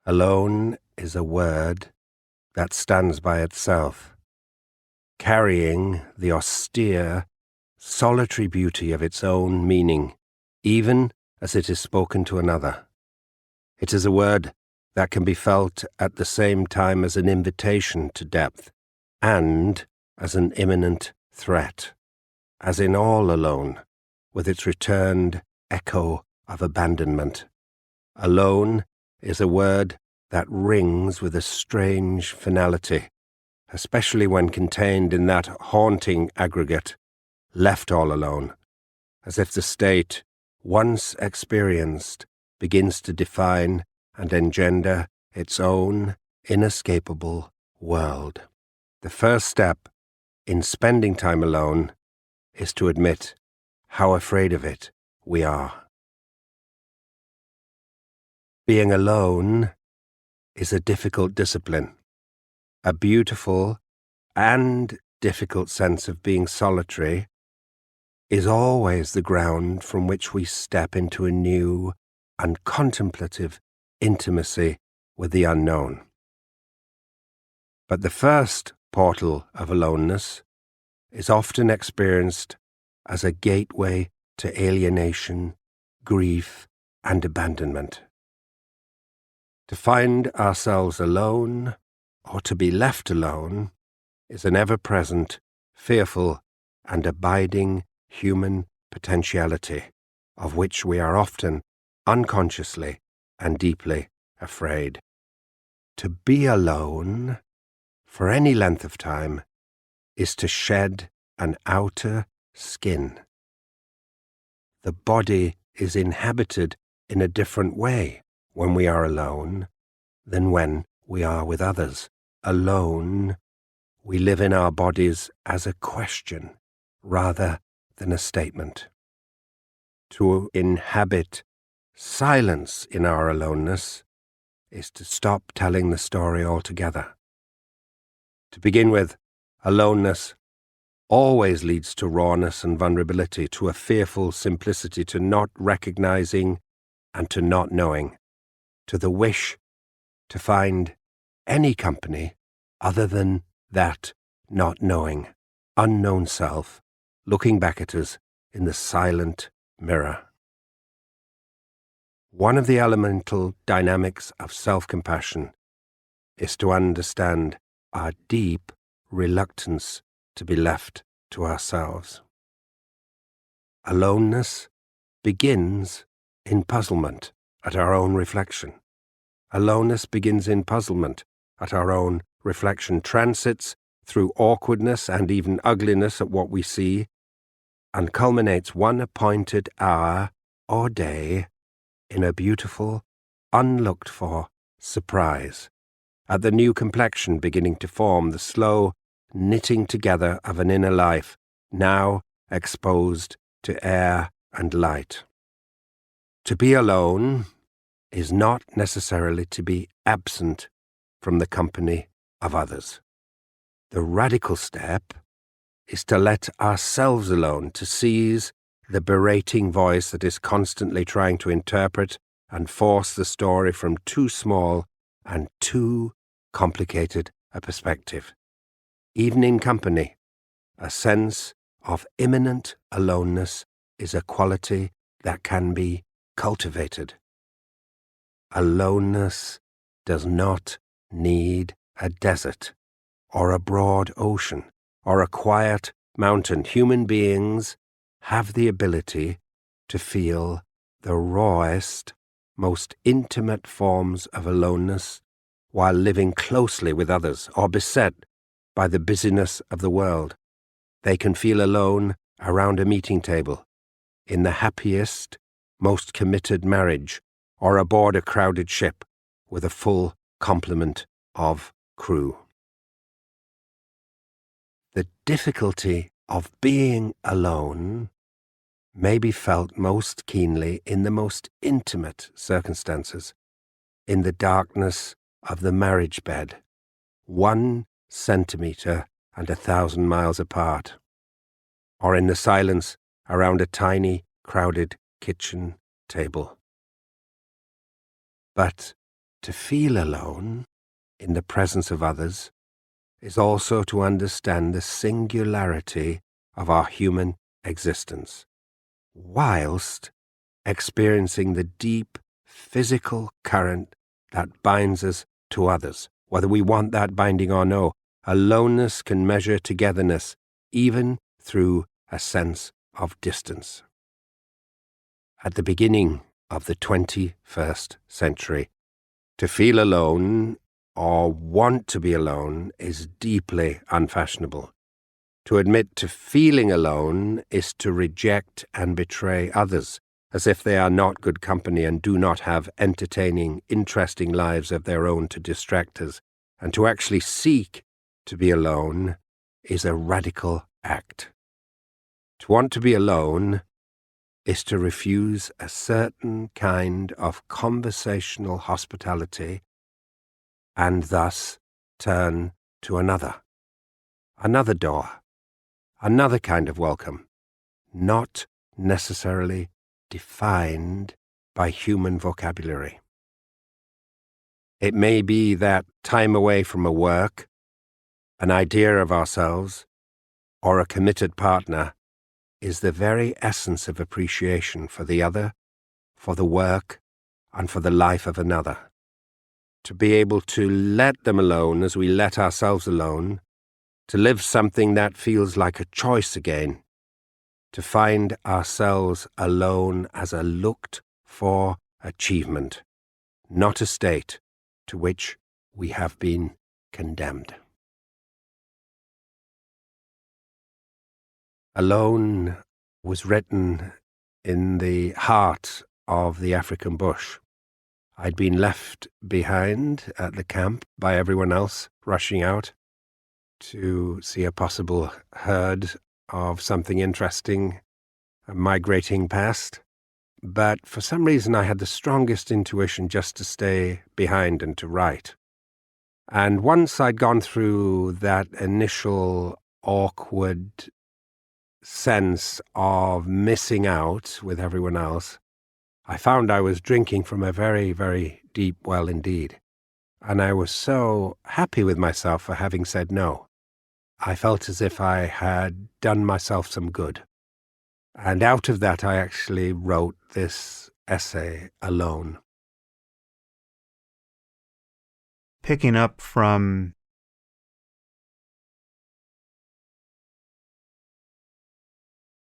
Alone is a word that stands by itself, carrying the austere, solitary beauty of its own meaning, even as it is spoken to another. It is a word that can be felt at the same time as an invitation to depth and as an imminent threat, as in all alone, with its returned echo of abandonment. Alone is a word that rings with a strange finality, especially when contained in that haunting aggregate, left all alone, as if the state, once experienced, begins to define and engender its own inescapable world. The first step in spending time alone is to admit how afraid of it we are. Being alone is a difficult discipline. A beautiful and difficult sense of being solitary is always the ground from which we step into a new and contemplative intimacy with the unknown. But the first portal of aloneness is often experienced as a gateway to alienation, grief, and abandonment. To find ourselves alone, or to be left alone, is an ever-present, fearful, and abiding human potentiality, of which we are often unconsciously and deeply afraid. To be alone, for any length of time, is to shed an outer skin. The body is inhabited in a different way when we are alone than when we are with others. Alone, we live in our bodies as a question rather than a statement. To inhabit silence in our aloneness is to stop telling the story altogether. To begin with, aloneness always leads to rawness and vulnerability, to a fearful simplicity, to not recognizing and to not knowing, to the wish to find any company other than that not knowing, unknown self looking back at us in the silent mirror. One of the elemental dynamics of self-compassion is to understand our deep reluctance to be left to ourselves. Aloneness begins in puzzlement at our own reflection. Aloneness begins in puzzlement at our own reflection, transits through awkwardness and even ugliness at what we see, and culminates one appointed hour or day in a beautiful, unlooked-for surprise at the new complexion beginning to form, the slow knitting together of an inner life, now exposed to air and light. To be alone is not necessarily to be absent from the company of others. The radical step is to let ourselves alone, to seize the berating voice that is constantly trying to interpret and force the story from too small and too complicated a perspective. Even in company, a sense of imminent aloneness is a quality that can be cultivated. Aloneness does not need a desert or a broad ocean or a quiet mountain. Human beings have the ability to feel the rawest, most intimate forms of aloneness while living closely with others or beset by the busyness of the world. They can feel alone around a meeting table, in the happiest, most committed marriage, or aboard a crowded ship with a full complement of crew. The difficulty of being alone may be felt most keenly in the most intimate circumstances, in the darkness of the marriage bed, 1 centimeter and 1,000 miles apart, or in the silence around a tiny, crowded kitchen table. But To feel alone in the presence of others is also to understand the singularity of our human existence, whilst experiencing the deep physical current that binds us to others. Whether we want that binding or no, aloneness can measure togetherness even through a sense of distance. At the beginning of the 21st century, to feel alone or want to be alone is deeply unfashionable. To admit to feeling alone is to reject and betray others, as if they are not good company and do not have entertaining, interesting lives of their own to distract us. And to actually seek to be alone is a radical act. To want to be alone is to refuse a certain kind of conversational hospitality and thus turn to another door, another kind of welcome, not necessarily defined by human vocabulary. It may be that time away from a work, an idea of ourselves, or a committed partner is the very essence of appreciation for the other, for the work, and for the life of another. To be able to let them alone as we let ourselves alone, to live something that feels like a choice again, to find ourselves alone as a looked-for achievement, not a state to which we have been condemned. Alone was written in the heart of the African bush. I'd been left behind at the camp by everyone else rushing out to see a possible herd of something interesting migrating past. But for some reason I had the strongest intuition just to stay behind and to write. And once I'd gone through that initial awkward sense of missing out with everyone else, I found I was drinking from a very, very deep well indeed. And I was so happy with myself for having said no. I felt as if I had done myself some good. And out of that, I actually wrote this essay, Alone. Picking up from